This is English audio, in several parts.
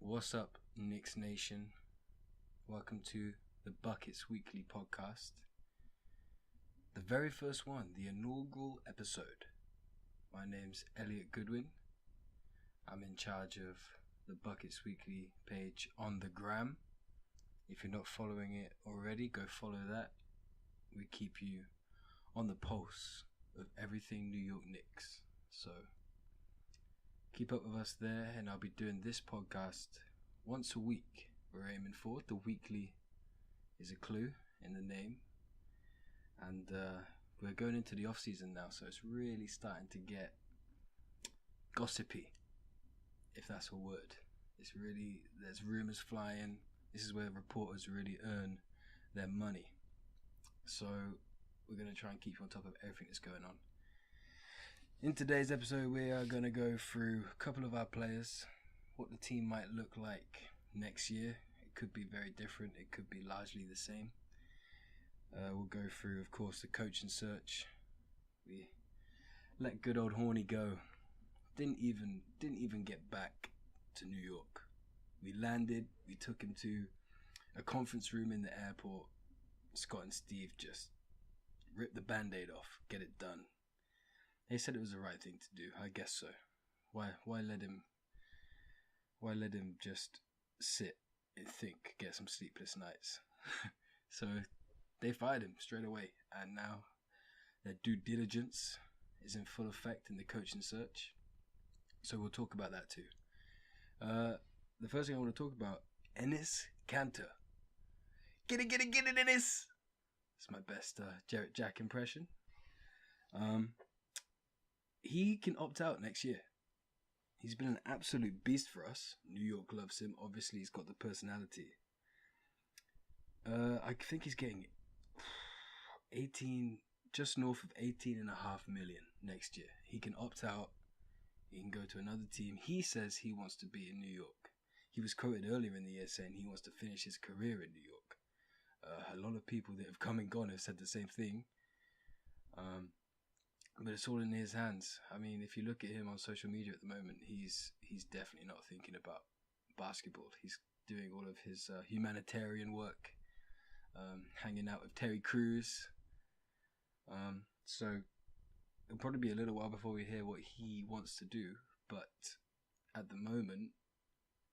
What's up, Knicks Nation? Welcome to the Buckets Weekly podcast. The very first one, the inaugural episode. My name's Elliot Goodwin. I'm in charge of the Buckets Weekly page on the gram. If you're not following it already, go follow that. We keep you on the pulse of everything New York Knicks. So keep up with us there, and I'll be doing this podcast once a week. We're aiming for the weekly is a clue in the name, and we're going into the off season now, so it's really starting to get gossipy, if that's a word. There's rumors flying. This is where reporters really earn their money. So we're going to try and keep you on top of everything that's going on. In today's episode, we are going to go through a couple of our players, what the team might look like next year. It could be very different. It could be largely the same. We'll go through, of course, the coaching search. We let good old Horny go. Didn't even get back to New York. We landed. We took him to a conference room in the airport. Scott and Steve just ripped the band-aid off. Get it done. They said it was the right thing to do. I guess so. Why let him just sit and think, get some sleepless nights? So they fired him straight away, and now their due diligence is in full effect in the coaching search. So we'll talk about that too. The first thing I want to talk about, Enes Kanter. Get it, Enes! It's my best Jarrett Jack impression. He can opt out next year. He's been an absolute beast for us. New York loves him. Obviously, he's got the personality. I think he's getting 18, just north of 18.5 million next year. He can opt out. He can go to another team. He says he wants to be in New York. He was quoted earlier in the year saying he wants to finish his career in New York. A lot of people that have come and gone have said the same thing. But it's all in his hands. I mean, if you look at him on social media at the moment, he's definitely not thinking about basketball. He's doing all of his humanitarian work, hanging out with Terry Crews. So it'll probably be a little while before we hear what he wants to do. But at the moment,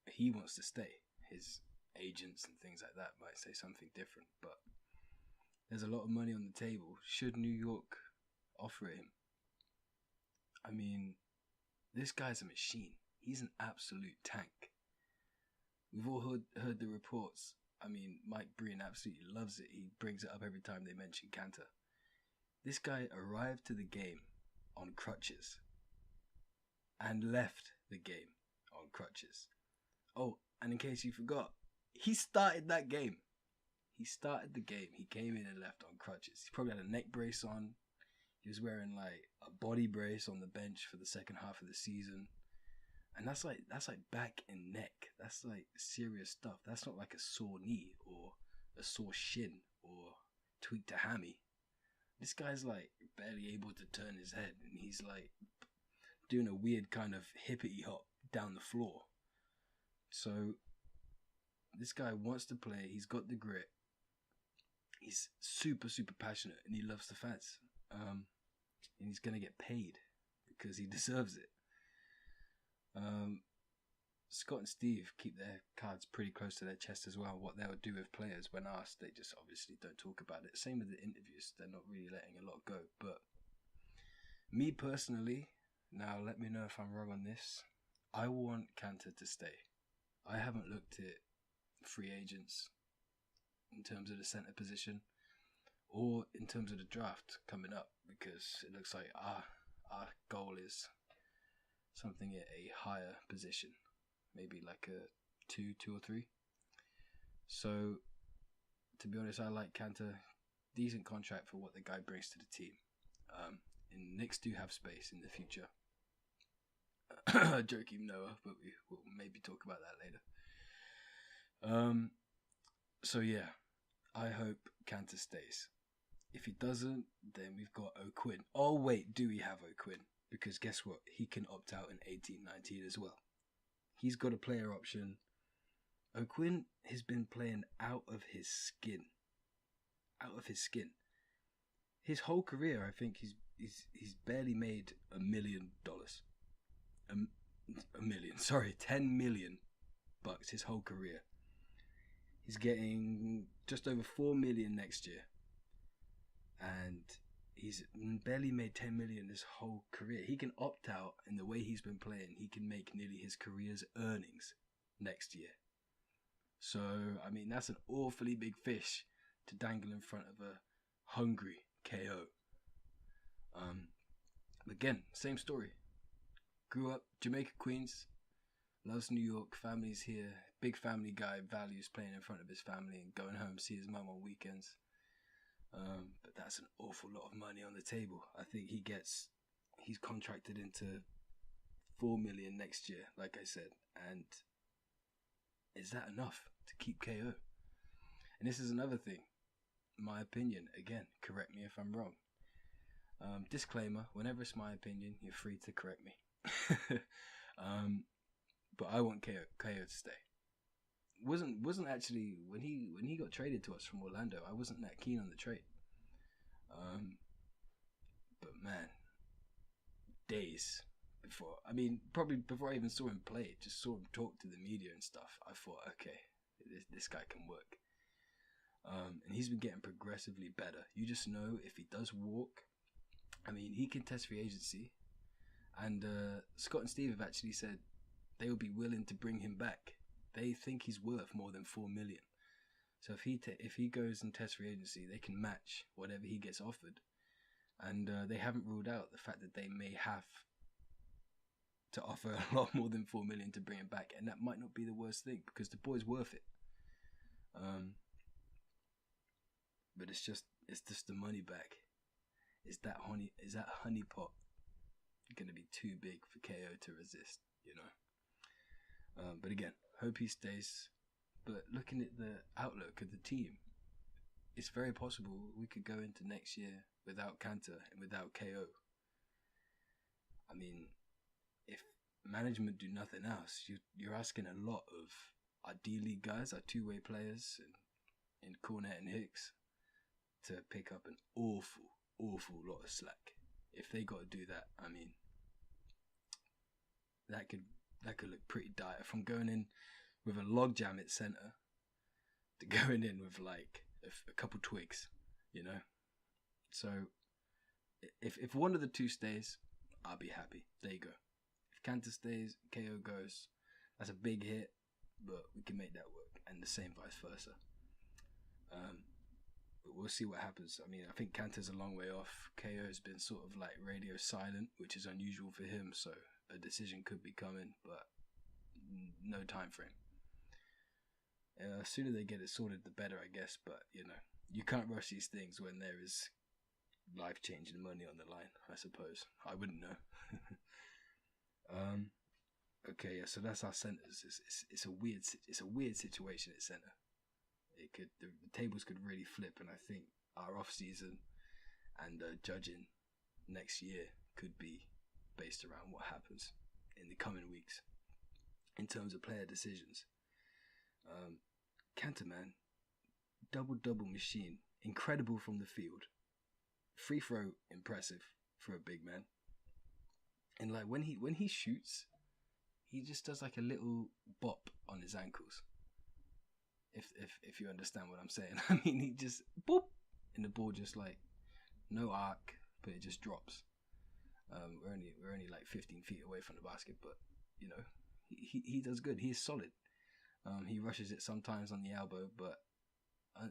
he wants to stay. His agents and things like that might say something different. But there's a lot of money on the table. Should New York offer him? I mean, this guy's a machine. He's an absolute tank. We've all heard the reports. I mean, Mike Breen absolutely loves it. He brings it up every time they mention Kanter. This guy arrived to the game on crutches and left the game on crutches. Oh, and in case you forgot, he started that game. He started the game. He came in and left on crutches. He probably had a neck brace on. He was wearing like a body brace on the bench for the second half of the season. And that's like back and neck. That's like serious stuff. That's not like a sore knee or a sore shin or tweaked a hammy. This guy's like barely able to turn his head, and he's like doing a weird kind of hippity hop down the floor. So this guy wants to play. He's got the grit. He's super, super passionate, and he loves the fans. And he's going to get paid because he deserves it. Scott and Steve keep their cards pretty close to their chest as well. What they would do with players when asked, they just obviously don't talk about it. Same with the interviews. They're not really letting a lot go. But me personally, now let me know if I'm wrong on this, I want Kanter to stay. I haven't looked at free agents in terms of the center position or in terms of the draft coming up, because it looks like our goal is something at a higher position, maybe like a 2 or 3. So to be honest, I like Kanter. Decent contract for what the guy brings to the team. And Knicks do have space in the future. Joakim Noah, but we will maybe talk about that later. So yeah, I hope Kanter stays. If he doesn't, then we've got O'Quinn. Oh wait, do we have O'Quinn? Because guess what? He can opt out in 18-19 as well. He's got a player option O'Quinn has been playing out of his skin. Out of his skin. His whole career, I think he's barely made $1 million. $10 million his whole career. He's getting just over 4 million next year, and he's barely made 10 million this whole career. He can opt out, and the way he's been playing, he can make nearly his career's earnings next year. So, I mean, that's an awfully big fish to dangle in front of a hungry KO. Again, same story. Grew up Jamaica, Queens, loves New York, family's here, big family guy, values playing in front of his family and going home to see his mum on weekends. But that's an awful lot of money on the table. I think he's contracted into 4 million next year, like I said. And is that enough to keep KO? And this is another thing, my opinion, again, correct me if I'm wrong. Disclaimer, whenever it's my opinion, you're free to correct me. But I want KO to stay. Wasn't actually when he got traded to us from Orlando, I wasn't that keen on the trade. But man, days before, I mean, probably before I even saw him play, just saw him talk to the media and stuff, I thought, okay, this guy can work. And he's been getting progressively better. You just know if he does walk, I mean, he can test free agency. And Scott and Steve have actually said they will be willing to bring him back. They think he's worth more than 4 million. So if he goes and tests free agency, they can match whatever he gets offered. And they haven't ruled out the fact that they may have to offer a lot more than 4 million to bring him back, and that might not be the worst thing because the boy's worth it. But it's just the money back. Is that honey pot going to be too big for KO to resist? You know. But again, hope he stays. But looking at the outlook of the team, it's very possible we could go into next year without Kanter and without KO. I mean, if management do nothing else, you're asking a lot of our D-League guys, our two-way players in Cornet and Hicks, to pick up an awful lot of slack. If they got to do that, I mean, that could look pretty dire. From going in with a logjam at centre to going in with like a couple twigs, you know. So if one of the two stays, I'll be happy. There you go. If Kanter stays, KO goes, that's a big hit, but we can make that work, and the same vice versa. But we'll see what happens. I mean, I think Kanter's a long way off. KO has been sort of like radio silent, which is unusual for him, so a decision could be coming, but no time frame. Sooner they get it sorted, the better, I guess. But you know, you can't rush these things when there is life-changing money on the line. I suppose I wouldn't know. Okay, yeah. So that's our centers. It's a weird situation at center. The tables could really flip, and I think our off season and judging next year could be based around what happens in the coming weeks in terms of player decisions. Kanter, man, double machine, incredible from the field, free throw impressive for a big man, and like when he shoots, he just does like a little bop on his ankles. If you understand what I'm saying, I mean, he just boop, and the ball just like no arc, but it just drops. We're only like 15 feet away from the basket, but you know, he does good. He is solid. He rushes it sometimes on the elbow, but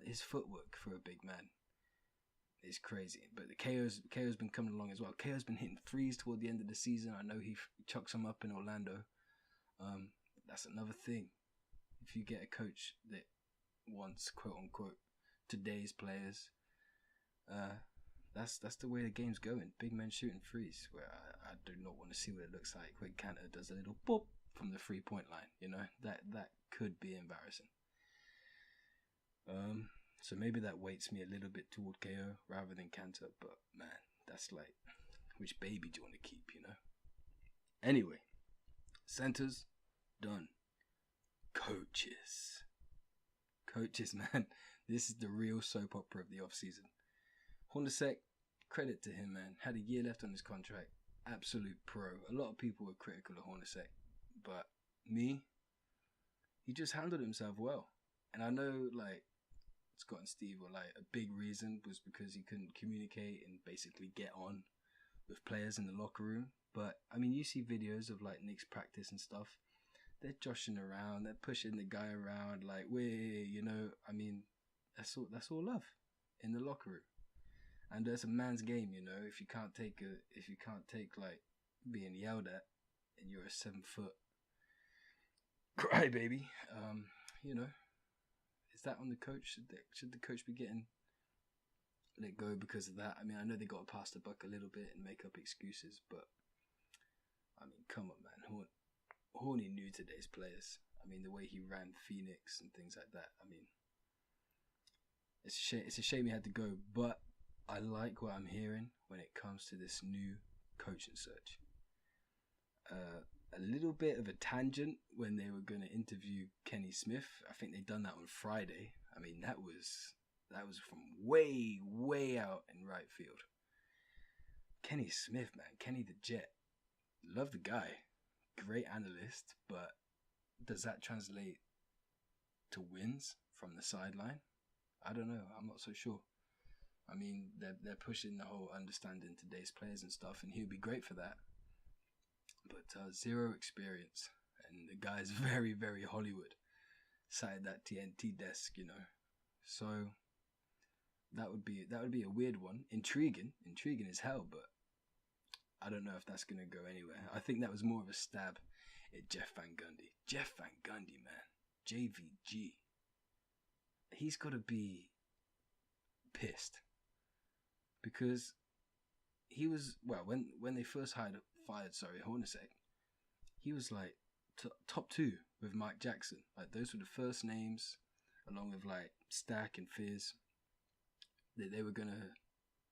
his footwork for a big man is crazy. But the KO's been coming along as well. KO's been hitting threes toward the end of the season. I know he chucks them up in Orlando. That's another thing. If you get a coach that wants quote unquote today's players, that's the way the game's going. Big men shooting threes, where I do not want to see what it looks like when Kanter does a little pop from the 3-point line. You know, that could be embarrassing. So maybe that weights me a little bit toward KO rather than Kanter. But man, that's like, which baby do you want to keep? You know. Anyway, centers done. Coaches. Coaches, man. This is the real soap opera of the off-season. Hornacek, credit to him, man. Had a year left on his contract. Absolute pro. A lot of people were critical of Hornacek. But me, he just handled himself well. And I know, like, Scott and Steve were like, a big reason was because he couldn't communicate and basically get on with players in the locker room. But, I mean, you see videos of, like, Knicks practice and stuff. They're joshing around. They're pushing the guy around. Like, you know, I mean, that's all love in the locker room. And it's a man's game, you know. If you can't take like being yelled at, and you're a 7-foot crybaby, you know, is that on the coach? Should the coach be getting let go because of that? I mean, I know they got to pass the buck a little bit and make up excuses, but I mean, come on, man. Horny knew today's players. I mean, the way he ran Phoenix and things like that. I mean, it's a shame he had to go, but I like what I'm hearing when it comes to this new coaching search. A little bit of a tangent when they were going to interview Kenny Smith. I think they'd done that on Friday. I mean, that was from way, way out in right field. Kenny Smith, man. Kenny the Jet. Love the guy. Great analyst, but does that translate to wins from the sideline? I don't know. I'm not so sure. I mean, they're pushing the whole understanding today's players and stuff, and he'll be great for that. But zero experience, and the guy's very, very Hollywood. Sat at that TNT desk, you know. So that would be a weird one. Intriguing as hell, but I don't know if that's gonna go anywhere. I think that was more of a stab at Jeff Van Gundy. Jeff Van Gundy, man, JVG. He's got to be pissed because he was when they first fired Hornacek, he was like top 2 with Mike Jackson. Like those were the first names, along with like Stack and Fizz, that they were gonna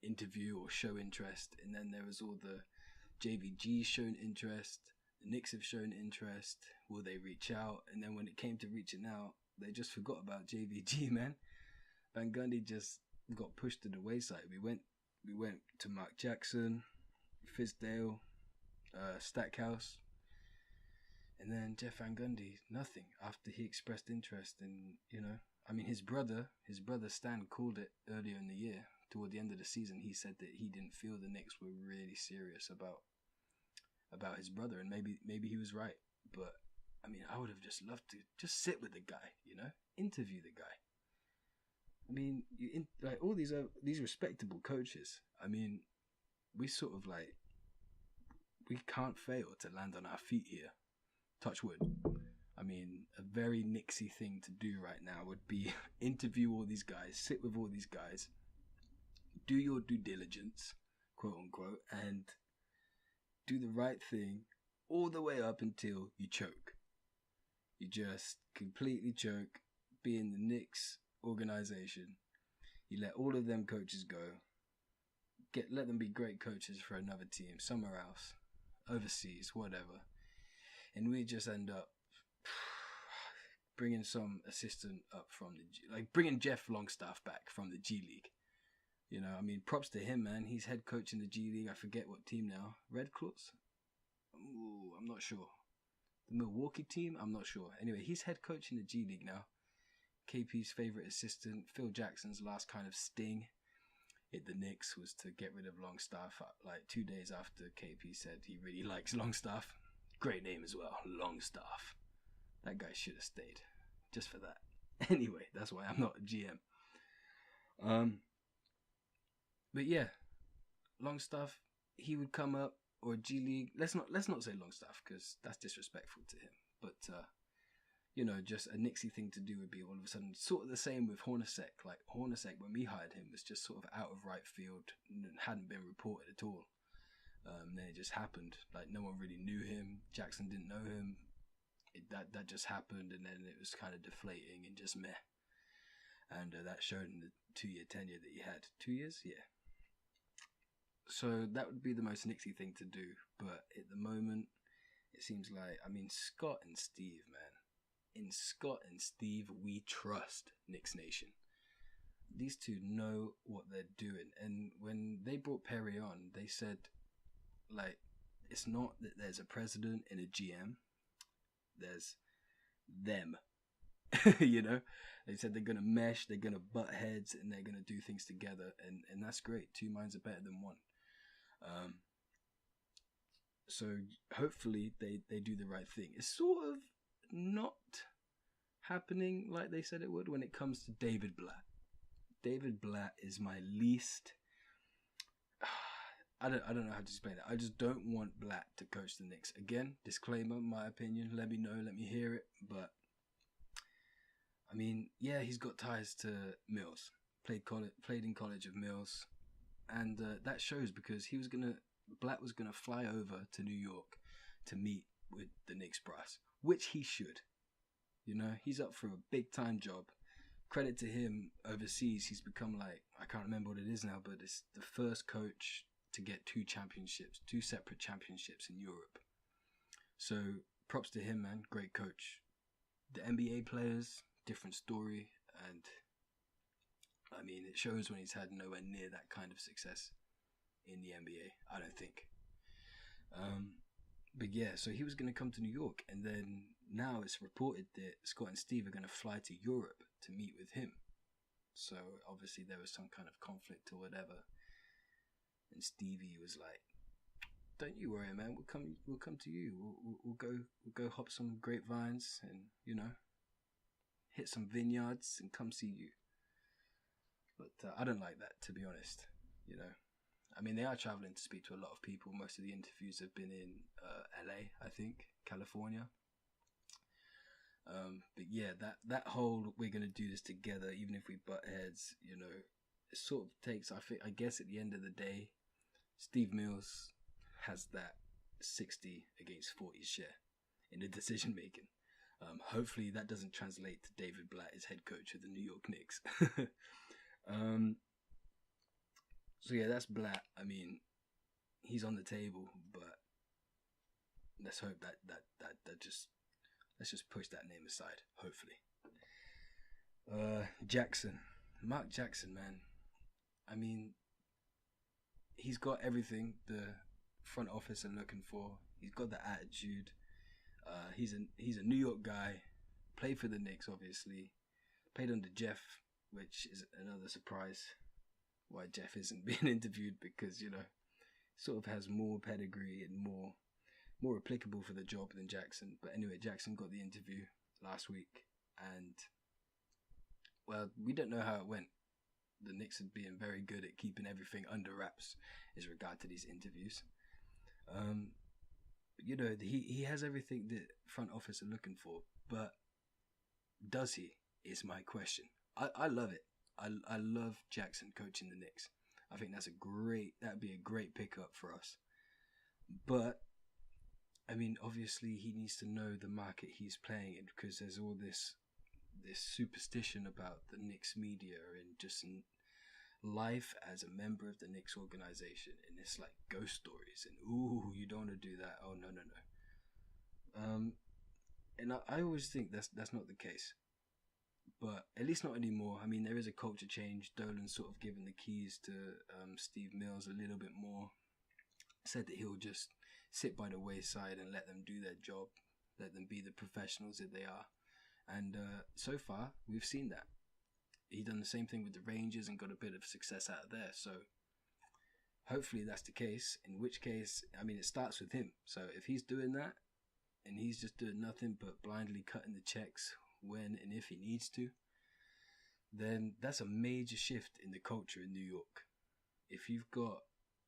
interview or show interest. And then there was all the JVG shown interest. The Knicks have shown interest. Will they reach out? And then when it came to reaching out, they just forgot about JVG, man. Van Gundy just got pushed to the wayside. We went to Mark Jackson, Fizdale, Stackhouse, and then Jeff Van Gundy, nothing after he expressed interest. And you know, I mean, his brother Stan called it earlier in the year. Toward the end of the season, he said that he didn't feel the Knicks were really serious about his brother, and maybe he was right. But I mean, I would have just loved to just sit with the guy, you know, interview the guy. I mean, like all these respectable coaches. I mean, we sort of like we can't fail to land on our feet here. Touch wood. I mean, a very Knicksy thing to do right now would be interview all these guys, sit with all these guys, do your due diligence, quote unquote, and do the right thing all the way up until you choke. You just completely choke, be in the Knicks organization. You let all of them coaches go. Let them be great coaches for another team, somewhere else, overseas, whatever. And we just end up bringing some assistant up from bringing Jeff Longstaff back from the G League. You know, I mean, props to him, man. He's head coach in the G League. I forget what team now. Red Claws? Ooh, I'm not sure. The Milwaukee team? I'm not sure. Anyway, he's head coach in the G League now. KP's favorite assistant, Phil Jackson's last kind of sting at the Knicks was to get rid of Longstaff like 2 days after KP said he really likes Longstaff. Great name as well, Longstaff. That guy should have stayed just for that. Anyway, that's why I'm not a GM. But yeah, Longstaff, he would come up, or G League. Let's not say Longstaff because that's disrespectful to him. But you know, just a Knicksy thing to do would be all of a sudden sort of the same with Hornacek. Like Hornacek, when we hired him, was just sort of out of right field and hadn't been reported at all. Then it just happened. Like no one really knew him. Jackson didn't know him. That just happened, and then it was kind of deflating and just meh. And that showed in the 2-year tenure that he had. 2 years, yeah. So that would be the most Knicksy thing to do. But at the moment, it seems like, I mean, Scott and Steve, man, Scott and Steve, we trust Knicks Nation. These two know what they're doing. And when they brought Perry on, they said, like, it's not that there's a president and a GM. There's them. You know? They said they're going to mesh, they're going to butt heads, and they're going to do things together. And that's great. Two minds are better than one. So hopefully they do the right thing. It's sort of not happening like they said it would when it comes to David Blatt. David Blatt is my least... I don't know how to explain it. I just don't want Blatt to coach the Knicks. Again, disclaimer, my opinion. Let me know, let me hear it. But, I mean, yeah, he's got ties to Mills. Played in college of Mills. And that shows because Blatt was going to fly over to New York to meet with the Knicks brass. Which he should. You know, he's up for a big time job. Credit to him, overseas, he's become like, I can't remember what it is now, but it's the first coach to get two separate championships in Europe. So props to him, man. Great coach. The NBA players, different story. And I mean, it shows when he's had nowhere near that kind of success in the NBA, I don't think. But yeah, so he was going to come to New York, and then now it's reported that Scott and Steve are going to fly to Europe to meet with him. So obviously there was some kind of conflict or whatever. And Stevie was like, "Don't you worry, man. We'll come to you. We'll go hop some grapevines and, you know, hit some vineyards and come see you." But I don't like that, to be honest. You know, I mean, they are traveling to speak to a lot of people. Most of the interviews have been in LA, I think, California. But yeah, that whole we're gonna do this together, even if we butt heads, you know, it sort of takes. I guess at the end of the day, Steve Mills has that 60 against 40 share in the decision making. Hopefully that doesn't translate to David Blatt as head coach of the New York Knicks. So yeah, that's Blatt. I mean, he's on the table, but let's hope that let's just push that name aside. Hopefully. Mark Jackson, man. I mean, he's got everything the front office are looking for. He's got the attitude. He's a New York guy. Played for the Knicks, obviously. Played under Jeff, which is another surprise. Why Jeff isn't being interviewed, because, you know, sort of has more pedigree and more applicable for the job than Jackson. But anyway, Jackson got the interview last week, and well, we don't know how it went. The Knicks have been very good at keeping everything under wraps as regard to these interviews. You know, he has everything that front office are looking for, but does he? Is my question. I love it. I love Jackson coaching the Knicks. I think that'd be a great pickup for us. But I mean, obviously he needs to know the market he's playing in, because there's all this superstition about the Knicks media and just life as a member of the Knicks organization, and it's like ghost stories and ooh, you don't want to do that. Oh no. And I always think that's not the case. But at least not anymore. I mean, there is a culture change. Dolan's sort of given the keys to Steve Mills a little bit more. Said that he'll just sit by the wayside and let them do their job. Let them be the professionals that they are. And so far, we've seen that. He done the same thing with the Rangers and got a bit of success out of there. So hopefully that's the case. In which case, I mean, it starts with him. So if he's doing that and he's just doing nothing but blindly cutting the checks when and if he needs to, then that's a major shift in the culture in New York. If you've got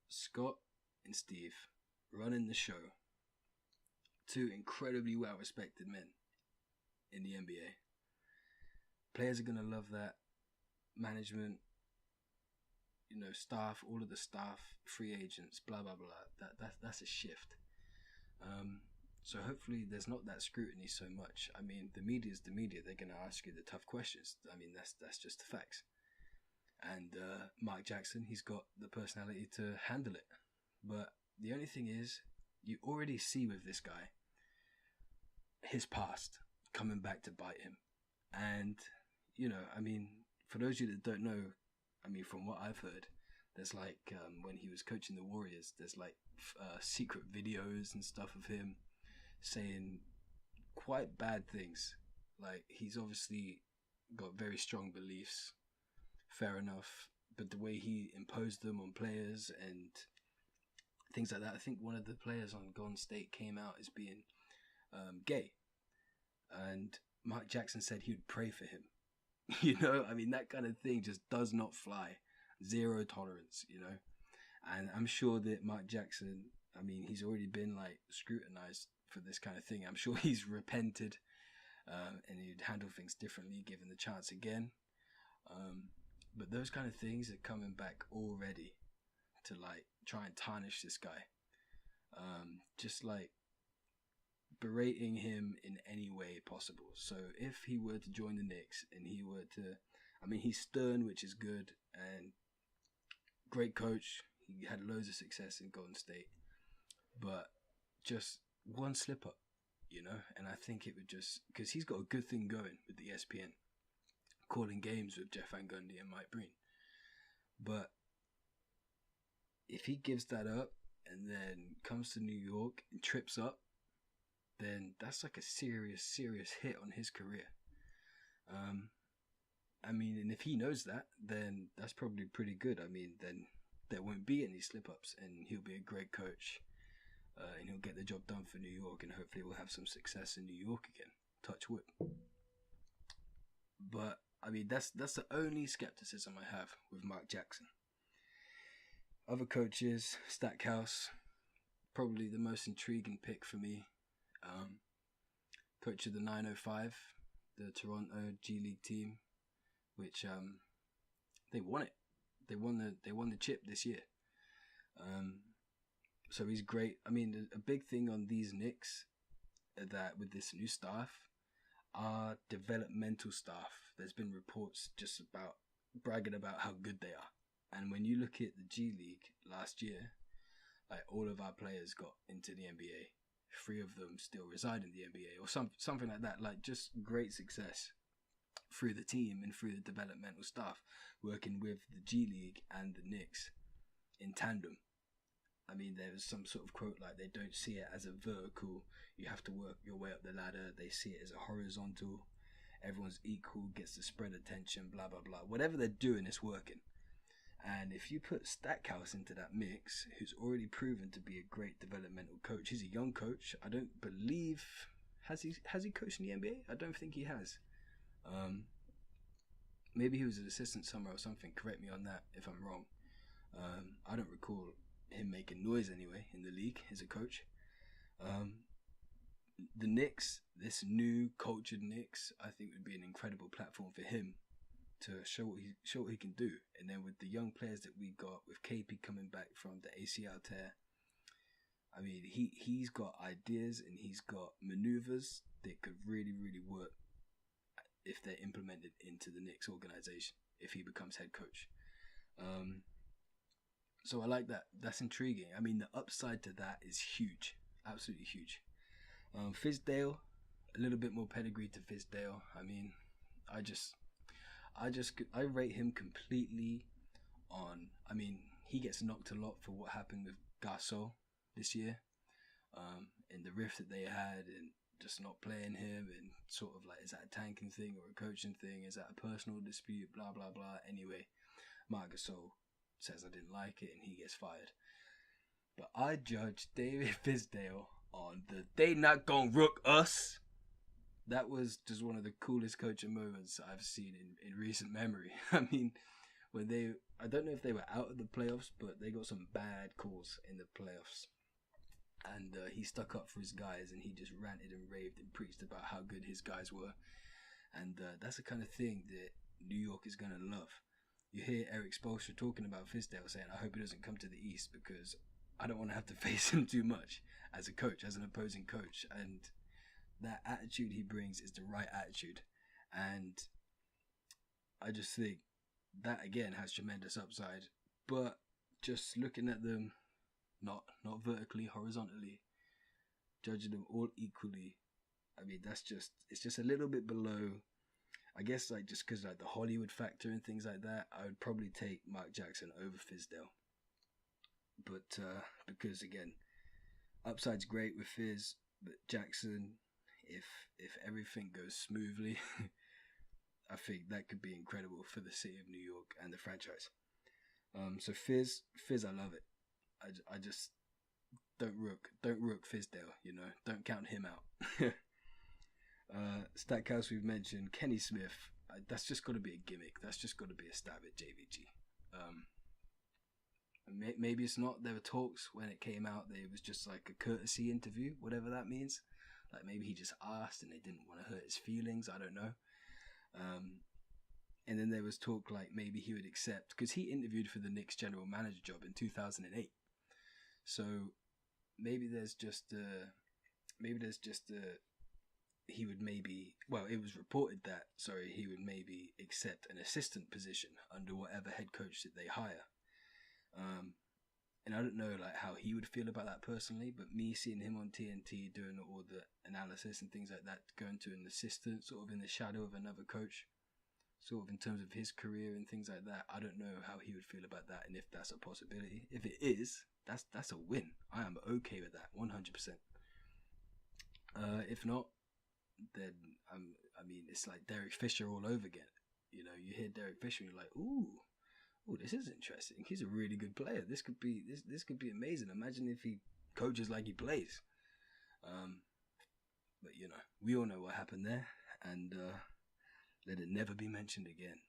Scott and Steve running the show, two incredibly well-respected men in the NBA, players are going to love that. Management, you know, staff, all of the staff, free agents, blah, blah, blah. That's a shift. So hopefully there's not that scrutiny so much. I mean, the media's the media. They're going to ask you the tough questions. I mean, that's just the facts. And Mark Jackson, he's got the personality to handle it. But the only thing is, you already see with this guy his past. coming back to bite him. And, you know, I mean, for those of you that don't know, I mean, from what I've heard, there's like, when he was coaching the Warriors, there's like secret videos and stuff of him saying quite bad things. Like, he's obviously got very strong beliefs, fair enough, but the way he imposed them on players and things like that. I think one of the players on Golden State came out as being gay, and Mark Jackson said he would pray for him. You know, I mean, that kind of thing just does not fly. Zero tolerance, you know. And I'm sure that Mark Jackson, I mean, he's already been like scrutinized for this kind of thing. I'm sure he's repented, and he'd handle things differently given the chance again. But those kind of things are coming back already to like try and tarnish this guy. Just like berating him in any way possible. So if he were to join the Knicks and he were to, I mean, he's stern, which is good, and great coach. He had loads of success in Golden State, but just one slip up, you know. And I think it would just, because he's got a good thing going with the ESPN, calling games with Jeff Van Gundy and Mike Breen. But if he gives that up and then comes to New York and trips up, then that's like a serious hit on his career. I mean, and if he knows that, then that's probably pretty good. I mean, then there won't be any slip-ups, and he'll be a great coach, and he'll get the job done for New York, and hopefully we'll have some success in New York again. Touch wood. But I mean, that's the only skepticism I have with Mark Jackson. Other coaches, Stackhouse, probably the most intriguing pick for me. Coach of the 905, the Toronto G League team, which they won it. They won the chip this year. So he's great. I mean, a big thing on these Knicks that with this new staff are developmental staff. There's been reports just about bragging about how good they are. And when you look at the G League last year, like all of our players got into the NBA. 3 of them still reside in the NBA or something like that. Like just great success through the team and through the developmental staff working with the G League and the Knicks in tandem. I mean, there was some sort of quote like they don't see it as a vertical, you have to work your way up the ladder. They see it as a horizontal, everyone's equal, gets to spread attention, blah, blah, blah. Whatever they're doing, it's working. And if you put Stackhouse into that mix, who's already proven to be a great developmental coach, he's a young coach. I don't believe, has he coached in the NBA? I don't think he has. Maybe he was an assistant somewhere or something. Correct me on that if I'm wrong. I don't recall him making noise anyway in the league as a coach. The Knicks, this new cultured Knicks, I think would be an incredible platform for him to show what he can do. And then with the young players that we got, with KP coming back from the ACL tear, I mean, he's got ideas and he's got maneuvers that could really, really work if they're implemented into the Knicks organization, if he becomes head coach. So I like that. That's intriguing. I mean, the upside to that is huge. Absolutely huge. Fizdale, a little bit more pedigree to Fizdale. I mean, I rate him completely on, I mean, he gets knocked a lot for what happened with Gasol this year, and the rift that they had and just not playing him, and sort of like, is that a tanking thing or a coaching thing? Is that a personal dispute? Blah, blah, blah. Anyway, Marc Gasol says I didn't like it and he gets fired. But I judge David Fizdale on the "they not gonna rook us." That was just one of the coolest coaching moments I've seen in recent memory. I mean, when I don't know if they were out of the playoffs, but they got some bad calls in the playoffs. And he stuck up for his guys, and he just ranted and raved and preached about how good his guys were. And that's the kind of thing that New York is going to love. You hear Eric Spoelstra talking about Fizdale saying, I hope he doesn't come to the East because I don't want to have to face him too much as a coach, as an opposing coach. And that attitude he brings is the right attitude. And I just think that, again, has tremendous upside. But just looking at them, not vertically, horizontally, judging them all equally, I mean, it's just a little bit below. I guess like just because like the Hollywood factor and things like that, I would probably take Mark Jackson over Fizdale. But because again, upside's great with Fizz, but Jackson, if everything goes smoothly, I think that could be incredible for the city of New York and the franchise. So Fizz, I love it. I just don't rook Fizdale, you know, don't count him out. Stackhouse we've mentioned, Kenny Smith. That's just got to be a gimmick. That's just got to be a stab at JVG. Maybe it's not. There were talks when it came out that it was just like a courtesy interview, whatever that means. Like maybe he just asked and they didn't want to hurt his feelings. I don't know. And then there was talk like maybe he would accept, because he interviewed for the Knicks general manager job in 2008. So maybe there's just he would maybe, well, it was reported that, he would maybe accept an assistant position under whatever head coach that they hire. And I don't know like how he would feel about that personally, but me seeing him on TNT doing all the analysis and things like that, going to an assistant sort of in the shadow of another coach, sort of in terms of his career and things like that, I don't know how he would feel about that and if that's a possibility. If it is, that's a win. I am okay with that, 100%. If not, then I mean, it's like Derek Fisher all over again. You know, you hear Derek Fisher and you're like, ooh, this is interesting. He's a really good player. This could be amazing. Imagine if he coaches like he plays. But you know, we all know what happened there, and let it never be mentioned again.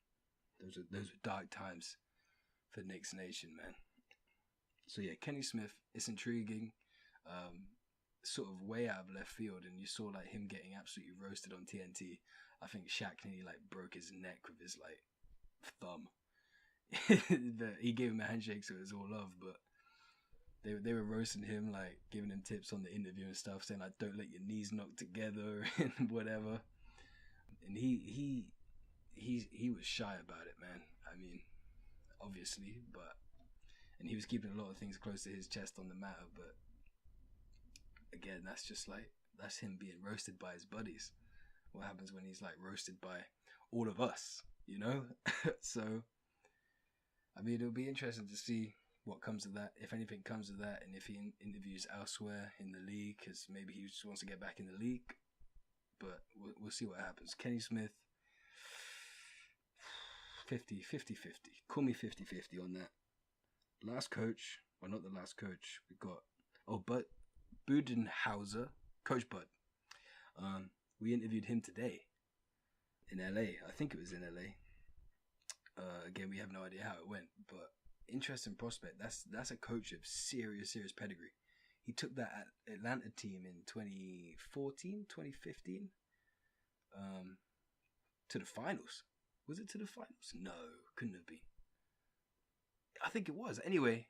Those were dark times for Knicks Nation, man. So yeah, Kenny Smith, it's intriguing. Sort of way out of left field, and you saw like him getting absolutely roasted on TNT. I think Shaq nearly like broke his neck with his like thumb. He gave him a handshake, so it was all love, but they were roasting him, like giving him tips on the interview and stuff, saying like don't let your knees knock together and whatever. And he was shy about it, man. I mean, obviously, and he was keeping a lot of things close to his chest on the matter, but again, that's him being roasted by his buddies. What happens when he's like roasted by all of us, you know? So I mean, it'll be interesting to see what comes of that, if anything comes of that, and if he interviews elsewhere in the league, because maybe he just wants to get back in the league. But we'll see what happens. Kenny Smith, 50-50. Call me 50-50 on that. Last coach, well, not the last coach. We got, Budenhauser, Coach Bud. We interviewed him today in LA. I think it was in LA. Again, we have no idea how it went, but interesting prospect. That's a coach of serious pedigree. He took that Atlanta team in 2014, 2015, to the finals. Was it to the finals? No, couldn't have been. I think it was. Anyway,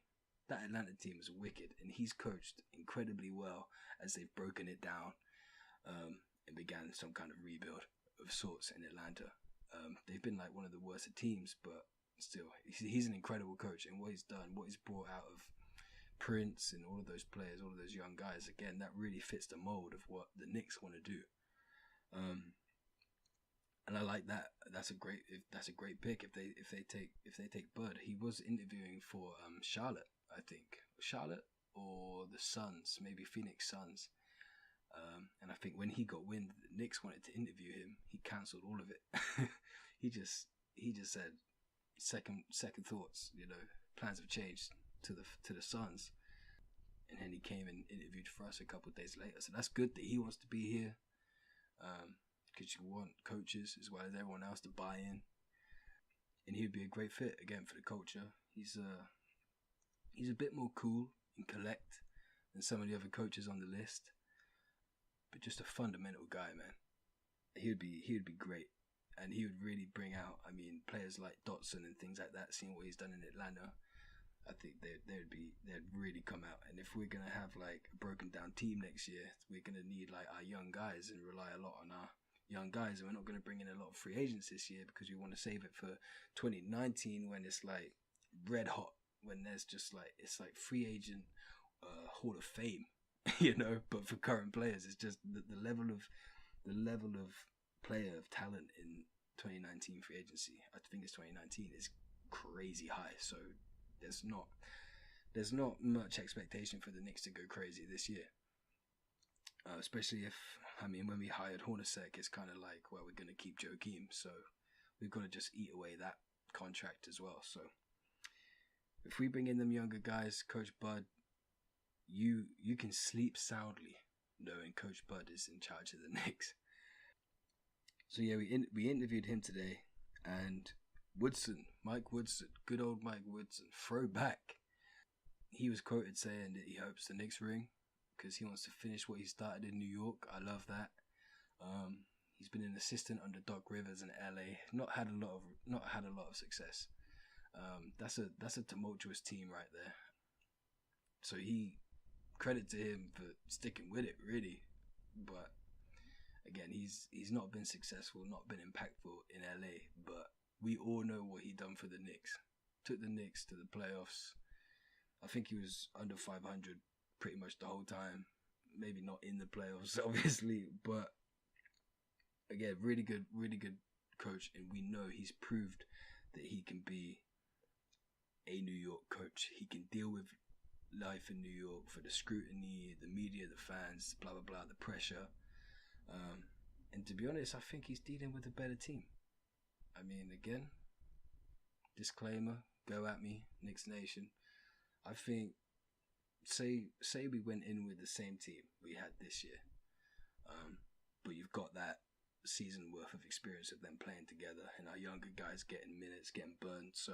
that Atlanta team is wicked, and he's coached incredibly well as they've broken it down and began some kind of rebuild of sorts in Atlanta. They've been like one of the worst of teams, but still, he's an incredible coach, and what he's done, what he's brought out of Prince and all of those players, all of those young guys, again, that really fits the mold of what the Knicks want to do. And I like that. That's a great pick if they take Bud. He was interviewing for Charlotte, I think. Charlotte or the Suns, maybe Phoenix Suns. And I think when he got wind that the Knicks wanted to interview him, he cancelled all of it. he just said second thoughts, you know, plans have changed to the Suns. And then he came and interviewed for us a couple of days later. So that's good that he wants to be here. Because you want coaches as well as everyone else to buy in. And he'd be a great fit again for the culture. He's a bit more cool and collect than some of the other coaches on the list. But just a fundamental guy, man. He would be great, and he would really bring out, I mean, players like Dotson and things like that. Seeing what he's done in Atlanta, I think they'd really come out. And if we're gonna have like a broken down team next year, we're gonna need like our young guys and rely a lot on our young guys. And we're not gonna bring in a lot of free agents this year because we want to save it for 2019 when it's like red hot. When there's just like it's like free agent Hall of Fame. You know, but for current players, it's just the level of the level of player of talent in 2019 free agency, I think it's 2019, is crazy high. So there's not much expectation for the Knicks to go crazy this year. Especially when we hired Hornacek, it's kind of like, well, we're going to keep Joakim, so we've got to just eat away that contract as well. So if we bring in them younger guys, Coach Bud, you can sleep soundly knowing Coach Bud is in charge of the Knicks. So yeah, we interviewed him today, and Mike Woodson, good old Mike Woodson, throwback. He was quoted saying that he hopes the Knicks ring because he wants to finish what he started in New York. I love that. He's been an assistant under Doc Rivers in LA. Not had a lot of success. That's a tumultuous team right there. So credit to him for sticking with it, really. But again, he's not been successful, not been impactful in LA. But we all know what he done for the Knicks. Took the Knicks to the playoffs. I think he was under 500 pretty much the whole time. Maybe not in the playoffs, obviously, but again, really good coach, and we know he's proved that he can be a New York coach. He can deal with life in New York, for the scrutiny, the media, the fans, blah blah blah, the pressure. And to be honest, I think he's dealing with a better team. I mean, again, disclaimer, go at me, Knicks Nation. I think, say we went in with the same team we had this year, but you've got that season worth of experience of them playing together, and our younger guys getting minutes, getting burned. So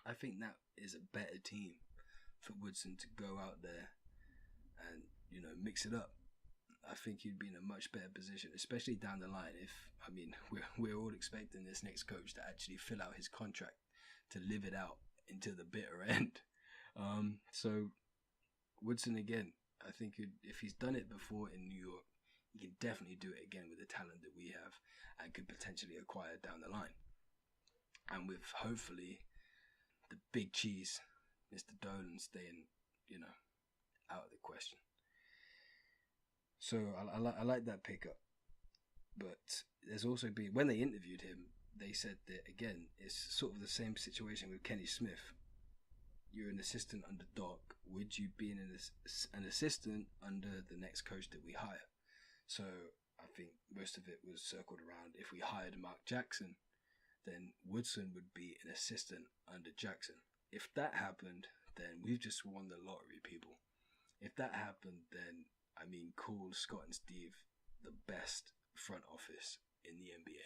I think that is a better team for Woodson to go out there and, mix it up. I think he'd be in a much better position, especially down the line. We're all expecting this next coach to actually fill out his contract, to live it out until the bitter end. So Woodson, again, I think if he's done it before in New York, he can definitely do it again with the talent that we have and could potentially acquire down the line. And with, hopefully, the big cheese, Mr. Dolan, staying, out of the question. So I like that pickup. But there's also been, when they interviewed him, they said that, again, it's sort of the same situation with Kenny Smith. You're an assistant under Doc. Would you be an assistant under the next coach that we hire? So I think most of it was circled around, if we hired Mark Jackson, then Woodson would be an assistant under Jackson. If that happened, then we've just won the lottery, people. If that happened, then, call Scott and Steve the best front office in the NBA.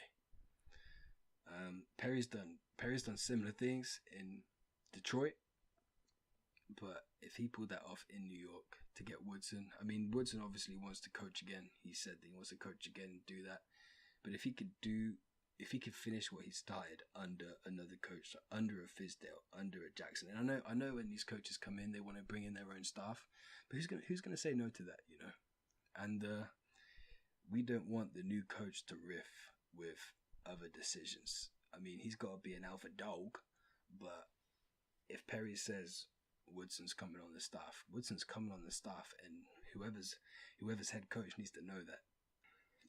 Perry's done similar things in Detroit, but if he pulled that off in New York to get Woodson, Woodson obviously wants to coach again. He said that he wants to coach again and do that. But if he could finish what he started under another coach, under a Fizdale, under a Jackson, and I know when these coaches come in, they want to bring in their own staff, but who's gonna say no to that, And we don't want the new coach to riff with other decisions. He's got to be an alpha dog, but if Perry says Woodson's coming on the staff, and whoever's head coach needs to know that.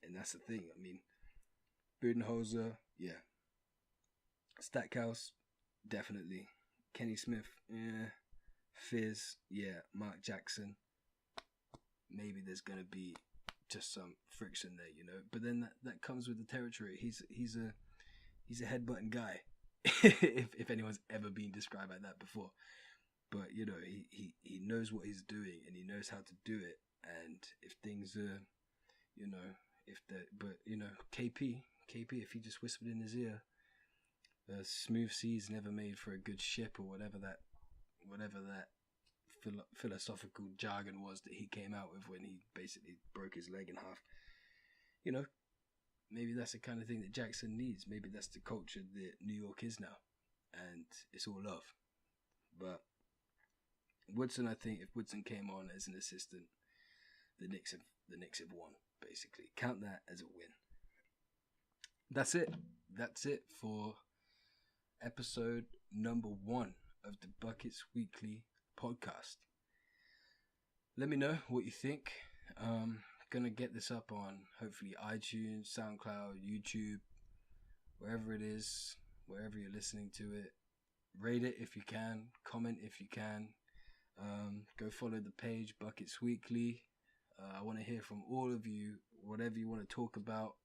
And that's the thing. Budenholzer, yeah. Stackhouse, definitely. Kenny Smith, yeah. Fizz, yeah. Mark Jackson, maybe there's gonna be just some friction there, But then that comes with the territory. He's a headbutting guy, if anyone's ever been described like that before. But he knows what he's doing, and he knows how to do it. And if things are, KP, if he just whispered in his ear, smooth seas never made for a good ship, or whatever that philosophical jargon was that he came out with when he basically broke his leg in half. Maybe that's the kind of thing that Jackson needs. Maybe that's the culture that New York is now, and it's all love. But Woodson, I think if Woodson came on as an assistant, the Knicks have won, basically. Count that as a win. That's it for episode number 1 of the Buckets Weekly podcast. Let me know what you think. gonna get this up on hopefully iTunes, SoundCloud, YouTube, wherever it is, wherever you're listening to it. Rate it if you can, comment if you can. Go follow the page, Buckets Weekly. I want to hear from all of you, whatever you want to talk about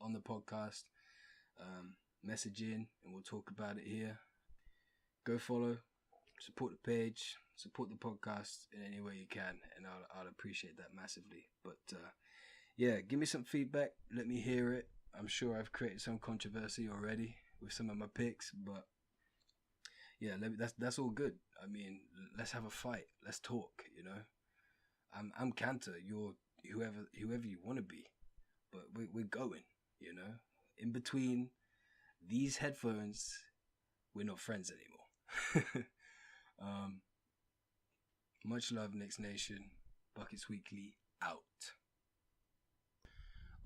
on the podcast. Message in and we'll talk about it here. Go follow, support the page, support the podcast in any way you can, and I'll appreciate that massively. But yeah, give me some feedback, let me hear it. I'm sure I've created some controversy already with some of my picks, but yeah, that's all good. I mean, let's have a fight, let's talk, you know. I'm Cantor, you're whoever you want to be, but we're going, you know. In between these headphones, we're not friends anymore. Much love, Knicks Nation. Buckets Weekly out.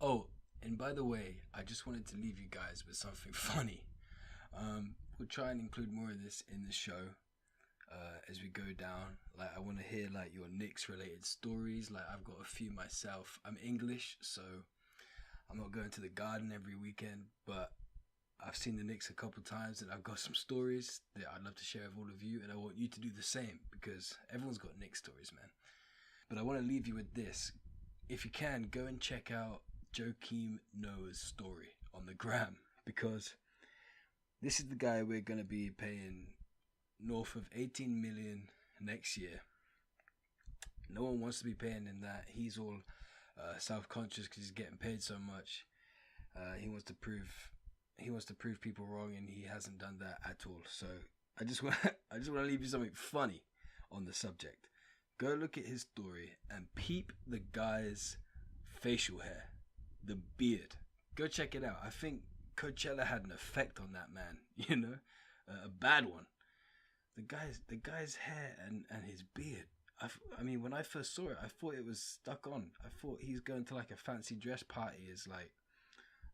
Oh, and by the way, I just wanted to leave you guys with something funny. We'll try and include more of this in the show as we go down. Like, I want to hear like your Knicks related stories. Like, I've got a few myself. I'm English, so I'm not going to the Garden every weekend, but I've seen the Knicks a couple times and I've got some stories that I'd love to share with all of you, and I want you to do the same because everyone's got Knicks stories, man. But I want to leave you with this. If you can, go and check out Joakim Noah's story on the gram, because this is the guy we're going to be paying north of 18 million next year. No one wants to be paying him that. He's all self-conscious because he's getting paid so much. He wants to prove people wrong, and he hasn't done that at all. So I just want to leave you something funny on the subject. Go look at his story and peep the guy's facial hair, the beard. Go check it out. I think Coachella had an effect on that man, you know, a bad one. The guy's hair and his beard. I mean, when I first saw it, I thought it was stuck on. I thought he's going to like a fancy dress party. It's like,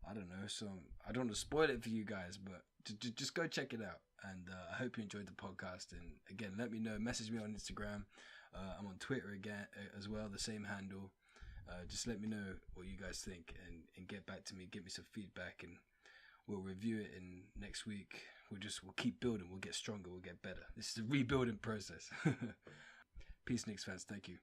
I don't know. So I don't want to spoil it for you guys, but just go check it out. And I hope you enjoyed the podcast. And again, let me know. Message me on Instagram. I'm on Twitter again as well, the same handle. Just let me know what you guys think and get back to me. Give me some feedback, and we'll review it in next week. We'll keep building. We'll get stronger. We'll get better. This is a rebuilding process. Peace, Knicks fans. Thank you.